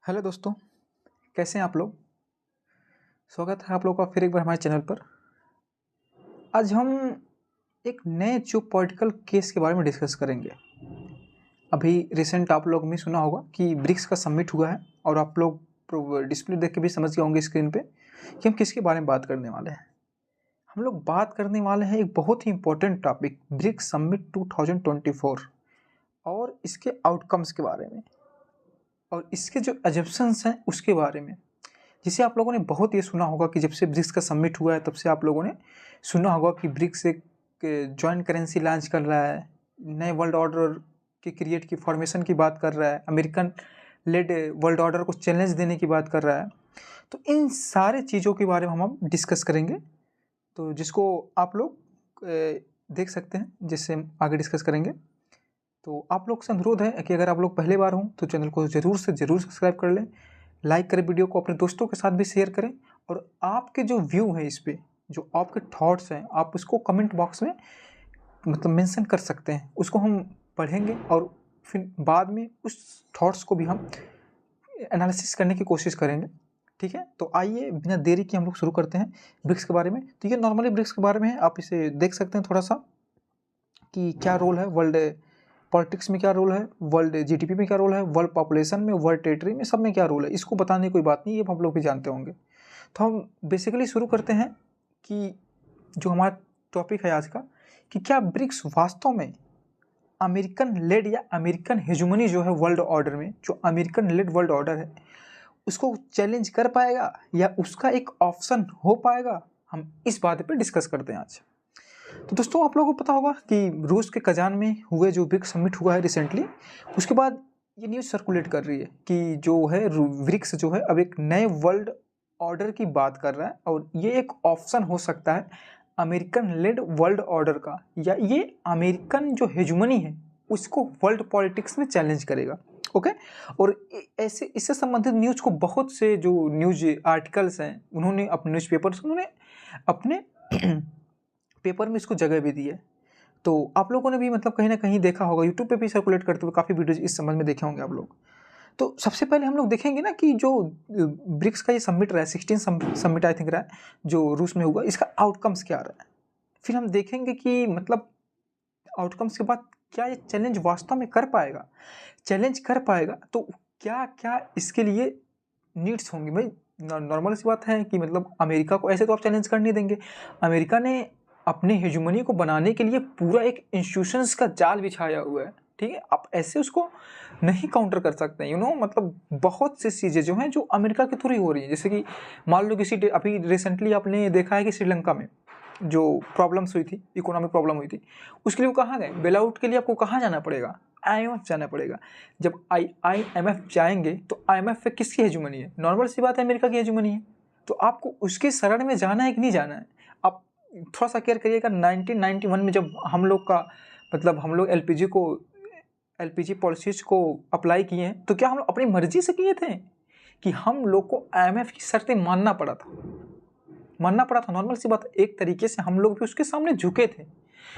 Hello दोस्तों, कैसे हैं आप लोग। स्वागत है आप लोगों का फिर एक बार हमारे चैनल पर। आज हम एक नए जो पॉलिटिकल केस के बारे में डिस्कस करेंगे। अभी रिसेंट आप लोग में सुना होगा कि ब्रिक्स का समिट हुआ है और आप लोग डिस्प्ले देख के भी समझ गए होंगे स्क्रीन पे कि हम किसके बारे में बात करने वाले हैं। हम लोग बात करने वाले हैं एक बहुत ही इंपॉर्टेंट टॉपिक, ब्रिक्स समिट 2024 और इसके आउटकम्स के बारे में और इसके जो एजम्पशंस हैं उसके बारे में, जिसे आप लोगों ने बहुत ये सुना होगा कि जब से ब्रिक्स का समिट हुआ है तब से आप लोगों ने सुना होगा कि ब्रिक्स एक जॉइंट करेंसी लॉन्च कर रहा है, नए वर्ल्ड ऑर्डर के क्रिएट की फॉर्मेशन की बात कर रहा है, अमेरिकन लेड वर्ल्ड ऑर्डर को चैलेंज देने की बात कर रहा है। तो इन सारे चीज़ों के बारे में हम डिस्कस करेंगे, तो जिसको आप लोग देख सकते हैं, जिससे हम आगे डिस्कस करेंगे। तो आप लोग से अनुरोध है कि अगर आप लोग पहले बार हों तो चैनल को ज़रूर से ज़रूर सब्सक्राइब कर लें, लाइक करें, वीडियो को अपने दोस्तों के साथ भी शेयर करें और आपके जो व्यू हैं इस पे, जो आपके थॉट्स हैं, आप उसको कमेंट बॉक्स में मतलब मेंशन कर सकते हैं। उसको हम पढ़ेंगे और फिर बाद में उस थॉट्स को भी हम एनालिसिस करने की कोशिश करेंगे। ठीक है, तो आइए बिना देरी के हम लोग शुरू करते हैं ब्रिक्स के बारे में। तो ये नॉर्मली ब्रिक्स के बारे में है, आप इसे देख सकते हैं थोड़ा सा कि क्या रोल है वर्ल्ड पॉलिटिक्स में, क्या रोल है वर्ल्ड जीडीपी में, क्या रोल है वर्ल्ड पॉपुलेशन में, वर्ल्ड टेरिटरी में, सब में क्या रोल है। इसको बताने की कोई बात नहीं, ये हम लोग भी जानते होंगे। तो हम बेसिकली शुरू करते हैं कि जो हमारा टॉपिक है आज का, कि क्या ब्रिक्स वास्तव में अमेरिकन लेड या अमेरिकन हेजुमनी जो है वर्ल्ड ऑर्डर में, जो अमेरिकन लेड वर्ल्ड ऑर्डर है उसको चैलेंज कर पाएगा या उसका एक ऑप्शन हो पाएगा। हम इस बात पे डिस्कस करते हैं आज। तो दोस्तों, आप लोगों को पता होगा कि रूस के कजान में हुए जो ब्रिक्स समिट हुआ है रिसेंटली, उसके बाद ये न्यूज़ सर्कुलेट कर रही है कि जो है ब्रिक्स जो है अब एक नए वर्ल्ड ऑर्डर की बात कर रहा है और ये एक ऑप्शन हो सकता है अमेरिकन लेड वर्ल्ड ऑर्डर का, या ये अमेरिकन जो हेजुमनी है उसको वर्ल्ड पॉलिटिक्स में चैलेंज करेगा। ओके, और ऐसे इससे संबंधित न्यूज़ को बहुत से जो न्यूज आर्टिकल्स हैं उन्होंने अपने न्यूज़पेपर्स, उन्होंने अपने पेपर में इसको जगह भी दी है। तो आप लोगों ने भी मतलब कहीं ना कहीं देखा होगा, यूट्यूब पे भी सर्कुलेट करते हुए काफ़ी वीडियोज इस संबंध में देखे होंगे आप लोग। तो सबसे पहले हम लोग देखेंगे ना कि जो ब्रिक्स का ये समिट रहा है, 16 समिट आई थिंक रहा है जो रूस में हुआ, इसका आउटकम्स क्या रहा है। फिर हम देखेंगे कि मतलब आउटकम्स के बाद क्या ये चैलेंज वास्तव में कर पाएगा। चैलेंज कर पाएगा तो क्या क्या इसके लिए नीड्स होंगी। भाई नॉर्मल सी बात है कि मतलब अमेरिका को ऐसे तो आप चैलेंज कर नहीं देंगे। अमेरिका ने अपनी हेजुमनी को बनाने के लिए पूरा एक इंस्टीट्यूशंस का जाल बिछाया हुआ है। ठीक है, आप ऐसे उसको नहीं काउंटर कर सकते हैं। मतलब बहुत सी चीज़ें जो हैं जो अमेरिका के थ्रू ही हो रही है। जैसे कि मान लो किसी अभी रिसेंटली आपने देखा है कि श्रीलंका में जो प्रॉब्लम्स हुई थी, इकोनॉमिक प्रॉब्लम हुई थी, उसके लिए वो कहाँ गए, बेल आउट के लिए आपको कहाँ जाना पड़ेगा, आईएमएफ जाना पड़ेगा। जब आईएमएफ जाएंगे तो आईएमएफ पे किसकी हेजुमनी है, नॉर्मल सी बात है अमेरिका की हेजुमनी है। तो आपको उसके शरण में जाना है कि नहीं जाना है। आप थोड़ा सा केयर करिएगा, 1991 में जब हम लोग का मतलब हम लोग एलपीजी पॉलिसीज को अप्लाई किए हैं तो क्या हम लोग अपनी मर्जी से किए थे कि हम लोग को आईएमएफ की शर्तें मानना पड़ा था। नॉर्मल सी बात, एक तरीके से हम लोग भी उसके सामने झुके थे।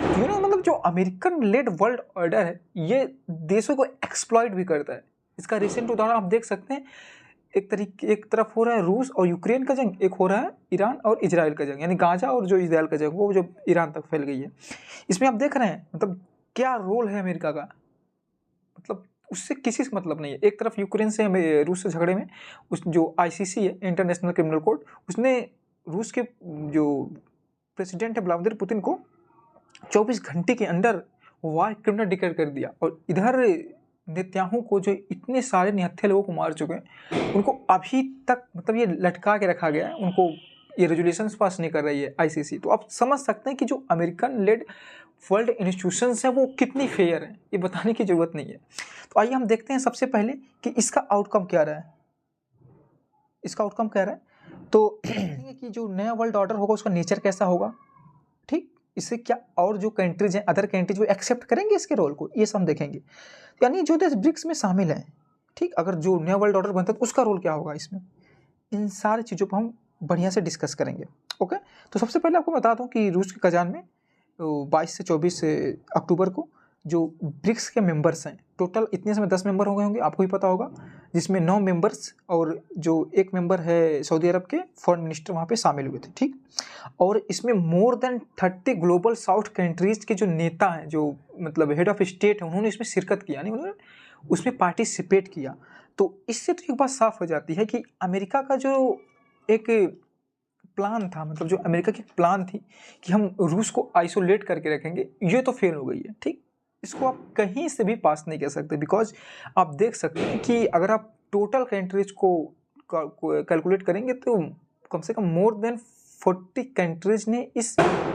मतलब जो अमेरिकन लेड वर्ल्ड ऑर्डर है ये देशों को एक्सप्लॉइट भी करता है। इसका रिसेंट उदाहरण आप देख सकते हैं। एक तरफ हो रहा है रूस और यूक्रेन का जंग, एक हो रहा है ईरान और इजराइल का जंग, यानी गाजा और जो इजराइल का जंग वो जो ईरान तक फैल गई है। इसमें आप देख रहे हैं मतलब क्या रोल है अमेरिका का। मतलब उससे किसी से मतलब नहीं है। एक तरफ यूक्रेन से रूस से झगड़े में उस जो आईसीसी है, इंटरनेशनल क्रिमिनल कोर्ट, उसने रूस के जो प्रेसिडेंट है व्लादिमीर पुतिन को 24 घंटे के अंदर वार क्रिमिनल डिक्लेयर कर दिया। और इधर नेतन्याहू को जो इतने सारे निहत्थे लोगों को मार चुके हैं उनको अभी तक मतलब ये लटका के रखा गया है, उनको ये रेजुलेशंस पास नहीं कर रही है आईसीसी। तो आप समझ सकते हैं कि जो अमेरिकन लेड वर्ल्ड इंस्टीट्यूशंस हैं वो कितनी फेयर हैं, ये बताने की जरूरत नहीं है। तो आइए हम देखते हैं सबसे पहले कि इसका आउटकम क्या रहा है। तो कि जो नया वर्ल्ड ऑर्डर होगा उसका नेचर कैसा होगा। ठीक, इससे क्या और जो कंट्रीज हैं, अदर कंट्रीज, वो एक्सेप्ट करेंगे इसके रोल को, ये सब हम देखेंगे। यानी जो देश ब्रिक्स में शामिल हैं, ठीक, अगर जो नया वर्ल्ड ऑर्डर बनता है तो उसका रोल क्या होगा इसमें, इन सारी चीज़ों पर हम बढ़िया से डिस्कस करेंगे। ओके, तो सबसे पहले आपको बता दूं कि रूस के कजान में 22 से 24 अक्टूबर को जो ब्रिक्स के मेंबर्स हैं, टोटल इतने समय 10 मेंबर हो गए होंगे, आपको भी पता होगा, जिसमें 9 मेंबर्स और जो एक मेंबर है सऊदी अरब के फॉरेन मिनिस्टर वहाँ पे शामिल हुए थे, ठीक। और इसमें more than 30 global south countries के जो नेता हैं, जो मतलब हेड ऑफ स्टेट हैं, उन्होंने इसमें शिरकत किया, नहीं उन्होंने उसमें पार्टिसिपेट किया। तो इससे तो एक बात साफ हो जाती है कि अमेरिका का जो एक प्लान था, मतलब जो अमेरिका की प्लान थी कि हम रूस को आइसोलेट करके रखेंगे, ये तो फेल हो गई है, ठीक। इसको आप कहीं से भी पास नहीं कर सकते, बिकॉज आप देख सकते हैं कि अगर आप टोटल कंट्रीज को कैलकुलेट करेंगे तो कम से कम मोर देन 40 कंट्रीज ने इस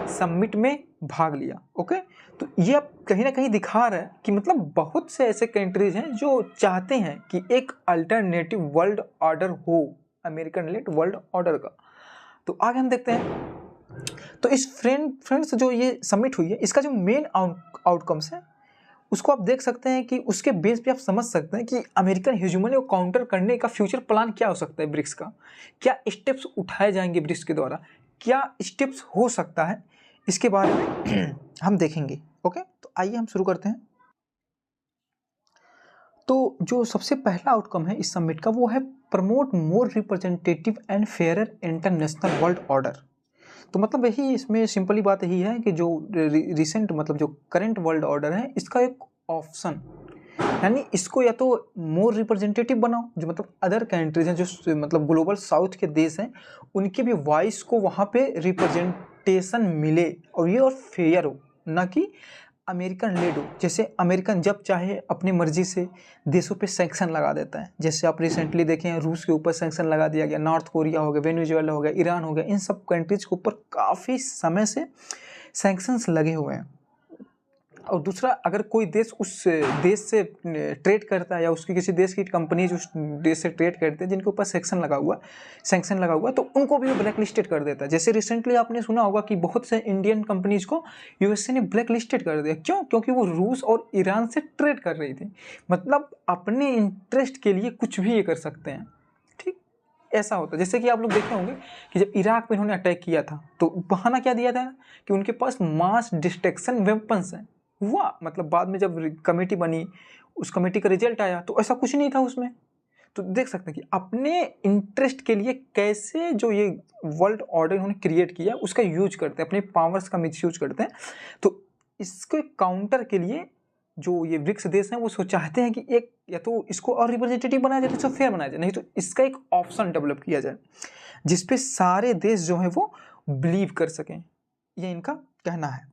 समिट में भाग लिया। ओके, तो ये अब कहीं ना कहीं दिखा रहा है कि मतलब बहुत से ऐसे कंट्रीज हैं जो चाहते हैं कि एक अल्टरनेटिव वर्ल्ड ऑर्डर हो, अमेरिकन लेड वर्ल्ड ऑर्डर का। तो आगे हम देखते हैं। तो इस फ्रेंड्स जो ये समिट हुई है, इसका जो मेन आउटकम्स है उसको आप देख सकते हैं कि उसके बेस पे आप समझ सकते हैं कि अमेरिकन हेजुमनी को काउंटर करने का फ्यूचर प्लान क्या हो सकता है ब्रिक्स का, क्या स्टेप्स उठाए जाएंगे ब्रिक्स के द्वारा, क्या स्टेप्स हो सकता है, इसके बारे में हम देखेंगे। ओके, तो आइए हम शुरू करते हैं। तो जो सबसे पहला आउटकम है इस समिट का वो है promote more representative and fairer international world order. तो मतलब यही इसमें सिंपली बात यही है कि जो रिसेंट मतलब जो करंट वर्ल्ड ऑर्डर है इसका एक ऑप्शन, यानी इसको या तो मोर रिप्रेजेंटेटिव बनाओ, जो मतलब अदर कंट्रीज हैं, जो मतलब ग्लोबल साउथ के देश हैं, उनके भी वॉइस को वहाँ पे रिप्रेजेंटेशन मिले और ये और फेयर हो, ना कि अमेरिकन लेड हो। जैसे अमेरिकन जब चाहे अपनी मर्जी से देशों पे सैंक्शन लगा देता है, जैसे आप रिसेंटली देखें रूस के ऊपर सैंक्शन लगा दिया गया, नॉर्थ कोरिया हो गया, वेनेजुएला हो गया, ईरान हो गया, इन सब कंट्रीज के ऊपर काफ़ी समय से सैंक्शंस लगे हुए हैं। और दूसरा, अगर कोई देश उस देश से ट्रेड करता है या उसकी किसी देश की कंपनीज उस देश से ट्रेड करते हैं जिनके ऊपर सैंक्शन लगा हुआ तो उनको भी वो ब्लैक लिस्टेड कर देता है। जैसे रिसेंटली आपने सुना होगा कि बहुत से इंडियन कंपनीज को यूएसए ने ब्लैक लिस्टेड कर दिया। क्यों? क्योंकि वो रूस और ईरान से ट्रेड कर रही थी। मतलब अपने इंटरेस्ट के लिए कुछ भी ये कर सकते हैं, ठीक। ऐसा होता है। जैसे कि आप लोग देखे होंगे कि जब इराक में इन्होंने अटैक किया था तो बहाना क्या दिया था कि उनके पास मास डिस्ट्रक्शन वेपन्स हैं। हुआ मतलब बाद में जब कमेटी बनी, उस कमेटी का रिजल्ट आया तो ऐसा कुछ नहीं था उसमें। तो देख सकते हैं कि अपने इंटरेस्ट के लिए कैसे जो ये वर्ल्ड ऑर्डर इन्होंने क्रिएट किया उसका यूज करते हैं, अपने पावर्स का मिसयूज करते हैं। तो इसके काउंटर के लिए जो ये ब्रिक्स देश हैं वो चाहते हैं कि एक या तो इसको और रिप्रेजेंटेटिव बनाया जाए, तो फेयर बनाया जाए, नहीं तो इसका एक ऑप्शन डेवलप किया जाए जिसपे सारे देश जो हैं वो बिलीव कर सकें, ये इनका कहना है,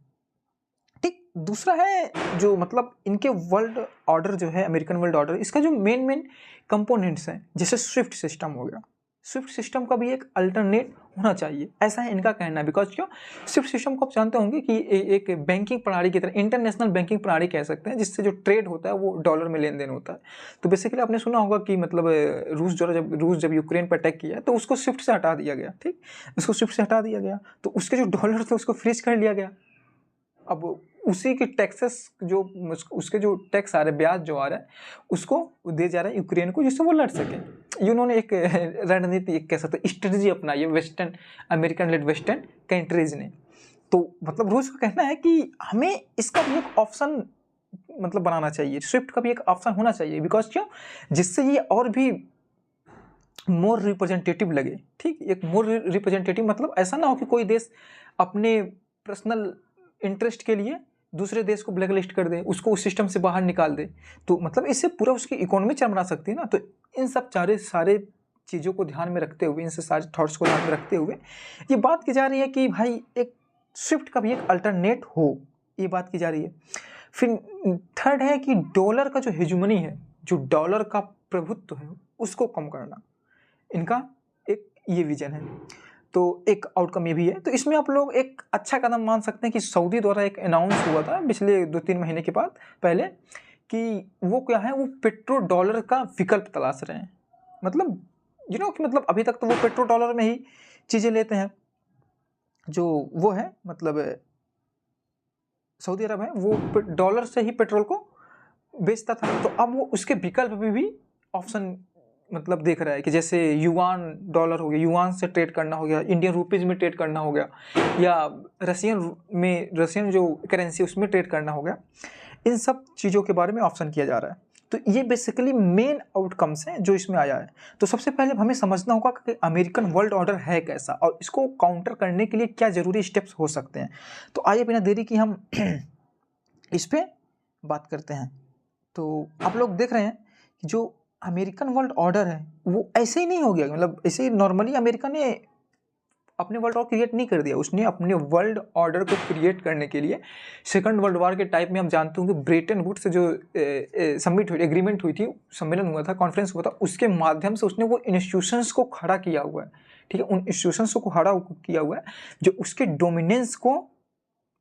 ठीक। दूसरा है जो मतलब इनके वर्ल्ड ऑर्डर जो है अमेरिकन वर्ल्ड ऑर्डर, इसका जो मेन कंपोनेंट्स हैं, जैसे स्विफ्ट सिस्टम हो गया, स्विफ्ट सिस्टम का भी एक अल्टरनेट होना चाहिए, ऐसा है इनका कहना है। बिकॉज क्यों? स्विफ्ट सिस्टम को आप जानते होंगे कि एक बैंकिंग प्रणाली की तरह, इंटरनेशनल बैंकिंग प्रणाली कह सकते हैं, जिससे जो ट्रेड होता है वो डॉलर में लेन देन होता है। तो बेसिकली आपने सुना होगा कि मतलब रूस जब यूक्रेन पर अटैक किया तो उसको स्विफ्ट से हटा दिया गया, ठीक। उसको स्विफ्ट से हटा दिया गया तो उसके जो डॉलर थे उसको फ्रीज कर लिया गया। अब उसी के टैक्सेस जो उसके जो टैक्स आ रहे, ब्याज जो आ रहा है उसको दे जा रहा है यूक्रेन को, जिससे वो लड़ सके। उन्होंने एक रणनीति, एक कह सकते हैं स्ट्रेटजी अपनाई है western, American led western countries ने। तो मतलब रूस का कहना है कि हमें इसका भी एक ऑप्शन मतलब बनाना चाहिए, स्विफ्ट का भी एक ऑप्शन होना चाहिए। बिकॉज क्यों? जिससे ये और भी मोर रिप्रेजेंटेटिव लगे, ठीक। एक मोर रिप्रेजेंटेटिव मतलब ऐसा ना हो कि कोई देश अपने पर्सनल इंटरेस्ट के लिए दूसरे देश को ब्लैक लिस्ट कर दे, उसको उस सिस्टम से बाहर निकाल दे, तो मतलब इससे पूरा उसकी इकोनॉमी चरमरा सकती है ना। तो इन सब सारे चीज़ों को ध्यान में रखते हुए, इनसे सारे थॉट्स को ध्यान में रखते हुए ये बात की जा रही है कि भाई एक स्विफ्ट का भी एक अल्टरनेट हो, ये बात की जा रही है। फिर थर्ड है कि डॉलर का जो हेजुमनी है, जो डॉलर का प्रभुत्व है, उसको कम करना, इनका एक ये विजन है। तो एक आउटकम ये भी है। तो इसमें आप लोग एक अच्छा कदम मान सकते हैं कि सऊदी द्वारा एक अनाउंस हुआ था पिछले 2-3 महीने के बाद पहले, कि वो क्या है, वो पेट्रो डॉलर का विकल्प तलाश रहे हैं। मतलब कि मतलब अभी तक तो वो पेट्रो डॉलर में ही चीज़ें लेते हैं, जो वो है मतलब सऊदी अरब है वो डॉलर से ही पेट्रोल को बेचता था। तो अब वो उसके विकल्प में भी ऑप्शन मतलब देख रहा है कि जैसे युआन डॉलर हो गया, युआन से ट्रेड करना हो गया, इंडियन रुपीज़ में ट्रेड करना हो गया, या रशियन जो करेंसी उसमें ट्रेड करना हो गया। इन सब चीज़ों के बारे में ऑप्शन किया जा रहा है। तो ये बेसिकली मेन आउटकम्स हैं जो इसमें आया है। तो सबसे पहले हमें समझना होगा कि अमेरिकन वर्ल्ड ऑर्डर है कैसा और इसको काउंटर करने के लिए क्या ज़रूरी स्टेप्स हो सकते हैं। तो आइए बिना देरी की हम इस पर बात करते हैं। तो आप लोग देख रहे हैं कि जो अमेरिकन वर्ल्ड ऑर्डर है वो ऐसे ही नहीं हो गया, मतलब ऐसे ही नॉर्मली अमेरिका ने अपने वर्ल्ड ऑर्डर क्रिएट नहीं कर दिया। उसने अपने वर्ल्ड ऑर्डर को क्रिएट करने के लिए सेकंड वर्ल्ड वॉर के टाइप में हम जानते होंगे ब्रेटन वुड्स से जो समिट हुई, एग्रीमेंट हुई थी, सम्मेलन हुआ था, कॉन्फ्रेंस हुआ था, उसके माध्यम से उसने वो इंस्टीट्यूशंस को खड़ा किया हुआ है। ठीक है, उन इंस्टीट्यूशंस को खड़ा किया हुआ है जो उसके डोमिनेंस को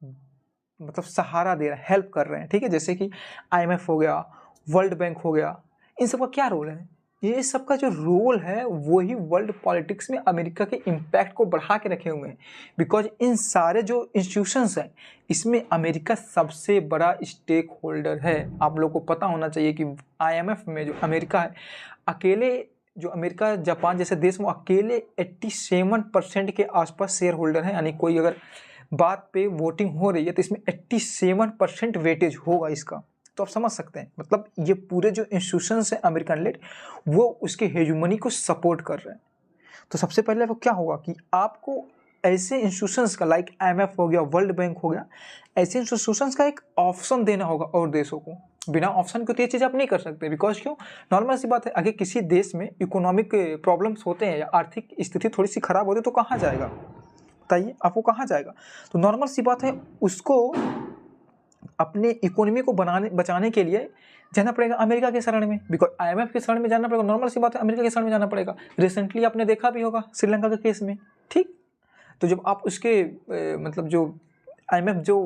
मतलब सहारा दे रहा है, हेल्प कर रहे हैं। ठीक है, जैसे कि IMF हो गया, वर्ल्ड बैंक हो गया, इन सब का क्या रोल है? ये सबका जो रोल है वही वर्ल्ड पॉलिटिक्स में अमेरिका के इम्पैक्ट को बढ़ा के रखे हुए हैं। बिकॉज इन सारे जो इंस्टीट्यूशंस हैं इसमें अमेरिका सबसे बड़ा स्टेक होल्डर है। आप लोगों को पता होना चाहिए कि IMF में जो अमेरिका है, अकेले जो अमेरिका जापान जैसे देश में अकेले 87% के आसपास शेयर होल्डर हैं। यानी कोई अगर बात पे वोटिंग हो रही है तो इसमें 87% वेटेज होगा इसका। तो आप समझ सकते हैं, मतलब ये पूरे जो इंस्टीट्यूशंस हैं अमेरिकन लेड वो उसके हेजुमनी को सपोर्ट कर रहे हैं। तो सबसे पहले वो क्या होगा कि आपको ऐसे इंस्टीट्यूशंस का लाइक IMF हो गया, वर्ल्ड बैंक हो गया, ऐसे इंस्टीट्यूशंस का एक ऑप्शन देना होगा और देशों को। बिना ऑप्शन के तो ये चीज़ आप नहीं कर सकते। बिकॉज क्यों? नॉर्मल सी बात है, अगर किसी देश में इकोनॉमिक प्रॉब्लम्स होते हैं या आर्थिक स्थिति थोड़ी सी खराब होती है तो कहाँ जाएगा? बताइए, आपको कहाँ जाएगा? तो नॉर्मल सी बात है, उसको अपने इकोनॉमी को बचाने के लिए जाना पड़ेगा अमेरिका के शरण में। बिकॉज IMF के शरण में जाना पड़ेगा, नॉर्मल सी बात है, अमेरिका के शरण में जाना पड़ेगा। रिसेंटली आपने देखा भी होगा श्रीलंका के केस में। ठीक, तो जब आप उसके मतलब जो IMF जो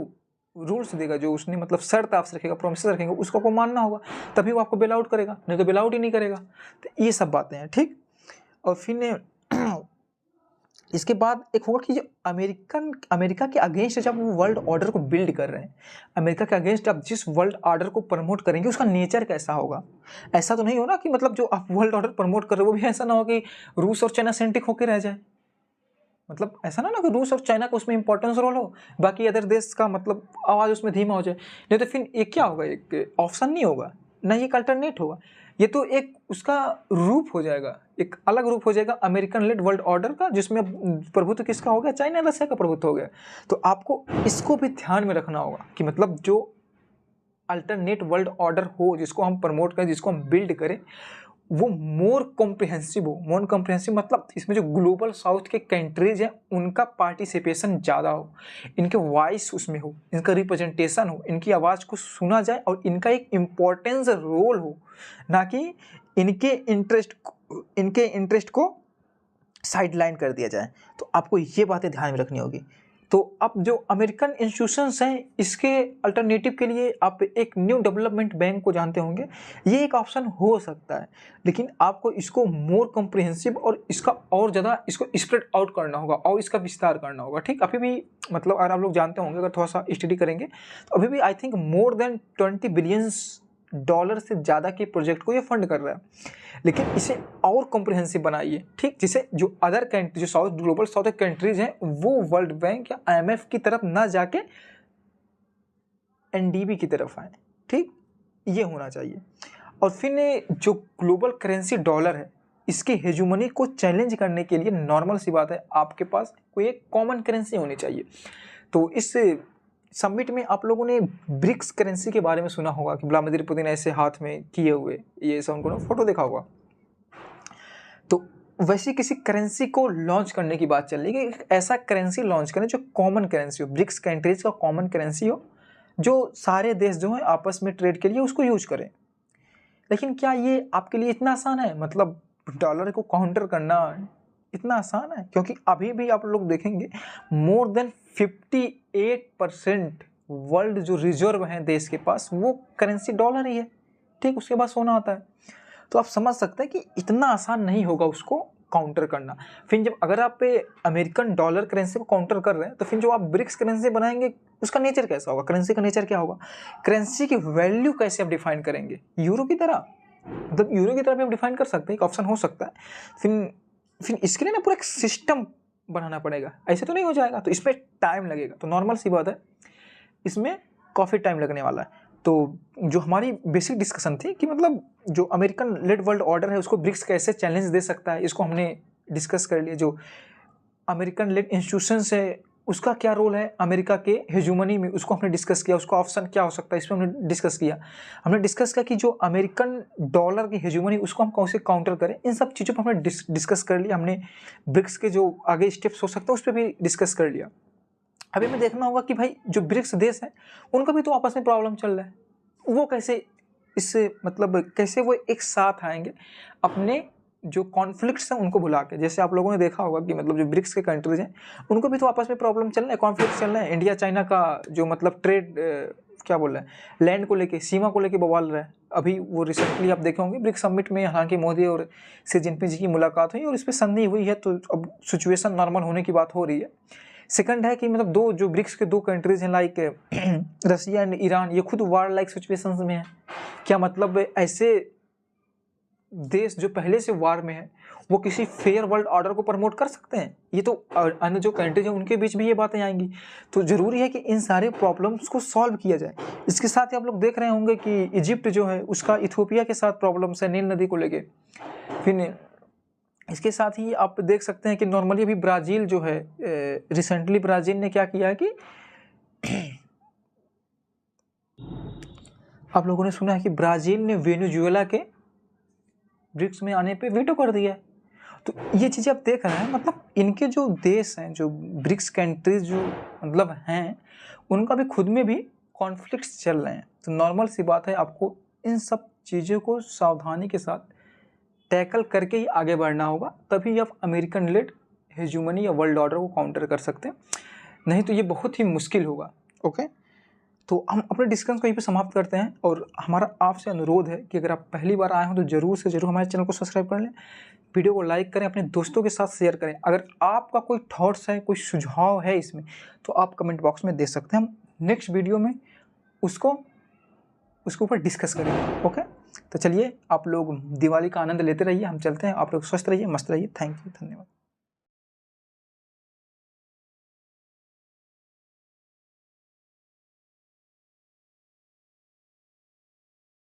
रूल्स देगा, जो उसने मतलब शर्त आपसे रखेगा, प्रोमिस रखेगा, उसको आपको मानना होगा, तभी वो आपको बेल आउट करेगा, नहीं तो बेल आउट ही नहीं करेगा। तो ये सब बातें हैं। ठीक, और फिर इसके बाद एक होगा कि जो अमेरिका के अगेंस्ट जब वो वर्ल्ड ऑर्डर को बिल्ड कर रहे हैं, अमेरिका के अगेंस्ट आप जिस वर्ल्ड ऑर्डर को प्रमोट करेंगे उसका नेचर कैसा होगा। ऐसा तो नहीं हो ना कि मतलब जो आप वर्ल्ड ऑर्डर प्रमोट कर रहे हो वो भी ऐसा ना हो कि रूस और चाइना सेंट्रिक होकर रह जाए। मतलब ऐसा ना कि रूस और चाइना का उसमें इंपॉर्टेंस रोल हो, बाकी अदर देश का मतलब आवाज़ उसमें धीमा हो जाए। नहीं तो फिर ये क्या होगा, एक ऑप्शन नहीं होगा ना, ये एक अल्टरनेट होगा, ये तो एक उसका रूप हो जाएगा, एक अलग रूप हो जाएगा अमेरिकन लेड वर्ल्ड ऑर्डर का, जिसमें प्रभुत्व किसका हो गया? चाइना रशिया का प्रभुत्व हो गया। तो आपको इसको भी ध्यान में रखना होगा कि मतलब जो अल्टरनेट वर्ल्ड ऑर्डर हो, जिसको हम प्रमोट करें, जिसको हम बिल्ड करें, वो मोर कॉम्प्रिहेंसिव हो। मोर कॉम्प्रिहेंसिव मतलब इसमें जो ग्लोबल साउथ के कंट्रीज हैं उनका पार्टिसिपेशन ज़्यादा हो, इनके वॉइस उसमें हो, इनका रिप्रेजेंटेशन हो, इनकी आवाज़ को सुना जाए और इनका एक इम्पोर्टेंस रोल हो, ना कि इनके इंटरेस्ट को साइडलाइन कर दिया जाए। तो आपको ये बातें ध्यान में रखनी होगी। तो अब जो अमेरिकन इंस्टीट्यूशंस हैं इसके अल्टरनेटिव के लिए आप एक न्यू डेवलपमेंट बैंक को जानते होंगे, ये एक ऑप्शन हो सकता है, लेकिन आपको इसको मोर कॉम्प्रिहेंसिव और इसका और ज़्यादा इसको स्प्रेड आउट करना होगा और इसका विस्तार करना होगा। ठीक, अभी भी मतलब अगर आप लोग जानते होंगे, अगर थोड़ा सा स्टडी करेंगे तो अभी भी I think more than $20 billion से ज़्यादा के प्रोजेक्ट को ये फंड कर रहा है, लेकिन इसे और कॉम्प्रिहेंसिव बनाइए। ठीक, जिसे जो अदर कंट्री, जो ग्लोबल साउथ कंट्रीज हैं, वो वर्ल्ड बैंक या IMF की तरफ ना जाके NDB की तरफ आए। ठीक, ये होना चाहिए। और फिर जो ग्लोबल करेंसी डॉलर है, इसके हेजुमनी को चैलेंज करने के लिए नॉर्मल सी बात है आपके पास कोई एक कॉमन करेंसी होनी चाहिए। तो इस समिट में आप लोगों ने ब्रिक्स करेंसी के बारे में सुना होगा कि व्लादिमीर पुतिन ऐसे हाथ में किए हुए, ये सब उनको फोटो देखा होगा। तो वैसी किसी करेंसी को लॉन्च करने की बात चल रही है कि ऐसा करेंसी लॉन्च करें जो कॉमन करेंसी हो, ब्रिक्स कंट्रीज का कॉमन करेंसी हो, जो सारे देश जो है आपस में ट्रेड के लिए उसको यूज करें। लेकिन क्या ये आपके लिए इतना आसान है? मतलब डॉलर को काउंटर करना इतना आसान है? क्योंकि अभी भी आप लोग देखेंगे मोर देन 58% वर्ल्ड जो रिजर्व है देश के पास वो करेंसी डॉलर ही है। ठीक, उसके बाद सोना आता है। तो आप समझ सकते हैं कि इतना आसान नहीं होगा उसको काउंटर करना। फिर जब अगर आप अमेरिकन डॉलर करेंसी को काउंटर कर रहे हैं तो फिर जो आप ब्रिक्स करेंसी बनाएंगे उसका नेचर कैसा होगा? करेंसी का नेचर क्या होगा? करेंसी की वैल्यू कैसे आप डिफाइन करेंगे? यूरो की तरह, मतलब यूरो की तरह भी आप डिफाइन कर सकते हैं, एक ऑप्शन हो सकता है। फिर इसके लिए ना पूरा एक सिस्टम बनाना पड़ेगा, ऐसे तो नहीं हो जाएगा, तो इसमें टाइम लगेगा। तो नॉर्मल सी बात है, इसमें काफ़ी टाइम लगने वाला है। तो जो हमारी बेसिक डिस्कशन थी कि मतलब जो अमेरिकन लेड वर्ल्ड ऑर्डर है उसको ब्रिक्स कैसे चैलेंज दे सकता है, इसको हमने डिस्कस कर लिया। जो अमेरिकन लेड इंस्टीट्यूशंस है उसका क्या रोल है अमेरिका के हेजुमनी में, उसको हमने डिस्कस किया। उसका ऑप्शन क्या हो सकता है, इसमें हमने डिस्कस किया। हमने डिस्कस किया कि जो अमेरिकन डॉलर की हेजुमनी उसको हम कैसे काउंटर करें। इन सब चीज़ों पर हमने डिस्कस कर लिया। हमने ब्रिक्स के जो आगे स्टेप्स हो सकते हैं उस पर भी डिस्कस कर लिया। अभी हमें देखना होगा कि भाई जो ब्रिक्स देश हैं उनका भी तो आपस में प्रॉब्लम चल रहा है, वो कैसे इससे मतलब कैसे वो एक साथ आएंगे अपने जो कॉन्फ्लिक्ट्स हैं उनको भुला के। जैसे आप लोगों ने देखा होगा कि मतलब जो ब्रिक्स के कंट्रीज हैं उनको भी तो आपस में प्रॉब्लम चल रहा है, कॉन्फ्लिक्ट चल रहा है। इंडिया चाइना का जो मतलब ट्रेड क्या बोल रहा है, लैंड को लेके, सीमा को लेके बवाल रहा है। अभी वो रिसेंटली आप देखे होंगे ब्रिक्स समिट में हालांकि मोदी और शी जिनपिंग जी की मुलाकात हुई और इस पर संधि हुई है, तो अब सिचुएशन नॉर्मल होने की बात हो रही है। सेकंड है कि मतलब दो जो ब्रिक्स के दो कंट्रीज हैं लाइक रसिया एंड ईरान, ये खुद वार लाइक सिचुएशंस में है। क्या मतलब ऐसे देश जो पहले से वार में है वो किसी फेयर वर्ल्ड ऑर्डर को प्रमोट कर सकते हैं? ये तो अन्य जो कंट्रीज हैं उनके बीच भी ये बातें आएंगी। तो जरूरी है कि इन सारे प्रॉब्लम्स को सॉल्व किया जाए। इसके साथ ही आप लोग देख रहे होंगे कि इजिप्ट जो है उसका इथियोपिया के साथ प्रॉब्लम्स है नील नदी को लेके। फिर इसके साथ ही आप देख सकते हैं कि नॉर्मली अभी ब्राज़ील जो है रिसेंटली ब्राज़ील ने क्या किया है कि आप लोगों ने सुना है कि ब्राज़ील ने वेनेजुएला के ब्रिक्स में आने पे वीटो कर दिया है। तो ये चीज़ें आप देख रहे हैं, मतलब इनके जो देश हैं जो ब्रिक्स कंट्रीज जो मतलब हैं उनका भी खुद में भी कॉन्फ्लिक्ट्स चल रहे हैं। तो नॉर्मल सी बात है, आपको इन सब चीज़ों को सावधानी के साथ टैकल करके ही आगे बढ़ना होगा, तभी आप अमेरिकन लेड हेजुमनी या वर्ल्ड ऑर्डर को काउंटर कर सकते हैं, नहीं तो ये बहुत ही मुश्किल होगा। ओके, तो हम अपने डिस्कशन को यहीं पे समाप्त करते हैं और हमारा आपसे अनुरोध है कि अगर आप पहली बार आए हो तो ज़रूर से ज़रूर हमारे चैनल को सब्सक्राइब कर लें, वीडियो को लाइक करें, अपने दोस्तों के साथ शेयर करें। अगर आपका कोई थॉट्स है, कोई सुझाव है इसमें, तो आप कमेंट बॉक्स में दे सकते हैं। हम नेक्स्ट वीडियो में उसके ऊपर डिस्कस करेंगे। ओके, तो चलिए आप लोग दिवाली का आनंद लेते रहिए, हम चलते हैं। आप लोग स्वस्थ रहिए, मस्त रहिए। थैंक यू, धन्यवाद।